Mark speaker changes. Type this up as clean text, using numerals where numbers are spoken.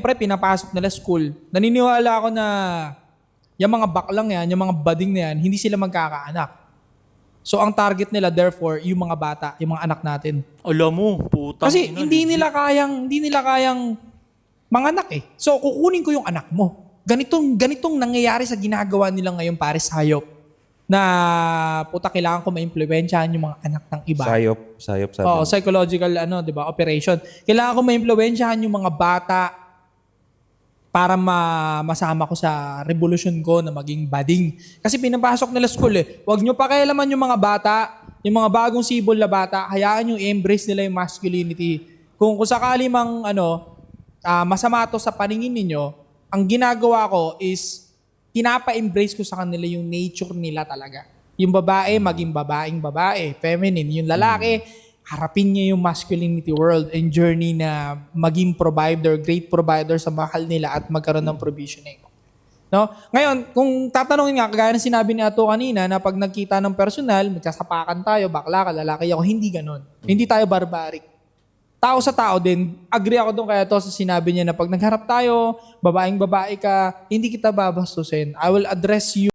Speaker 1: syempre, pinapasok nila school. Naniniwala ako na yung mga baklang yan, yung mga bading na yan, hindi sila magkakaanak. So, ang target nila, therefore, yung mga bata, yung mga anak natin.
Speaker 2: Alam mo, putang
Speaker 1: Kasi
Speaker 2: ina,
Speaker 1: hindi
Speaker 2: legit.
Speaker 1: nila kayang manganak eh. So, kukunin ko yung anak mo. Ganitong nangyayari sa ginagawa nila ngayon, pares hayop. Na, puta, kailangan ko ma-impluwensyahan yung mga anak ng iba.
Speaker 3: Sayop sabi.
Speaker 1: Oo, psychological, di ba, operation. Kailangan ko ma-impluwensyahan yung mga bata para masama ko sa revolusyon ko na maging bading. Kasi pinapasok nila school eh. Huwag nyo pakialaman yung mga bata, yung mga bagong sibol na bata, hayaan nyo i-embrace nila yung masculinity. Kung sakali mang masama to sa paningin ninyo, ang ginagawa ko is pinapa-embrace ko sa kanila yung nature nila talaga. Yung babae, maging babaeng babae, feminine. Yung lalaki, harapin niya yung masculinity world and journey na maging provider, great provider sa mahal nila at magkaroon ng provisioning. No? Ngayon, kung tatanungin nga, kagaya ng sinabi ni Ato kanina, na pag nagkita ng personal, magkasapakan tayo, bakla ka, lalaki ako, hindi ganon. Hindi tayo barbaric. Tao sa tao din, agree ako doon kaya to sa sinabi niya na pag nagharap tayo, babaeng babae ka, hindi kita babastusin. I will address you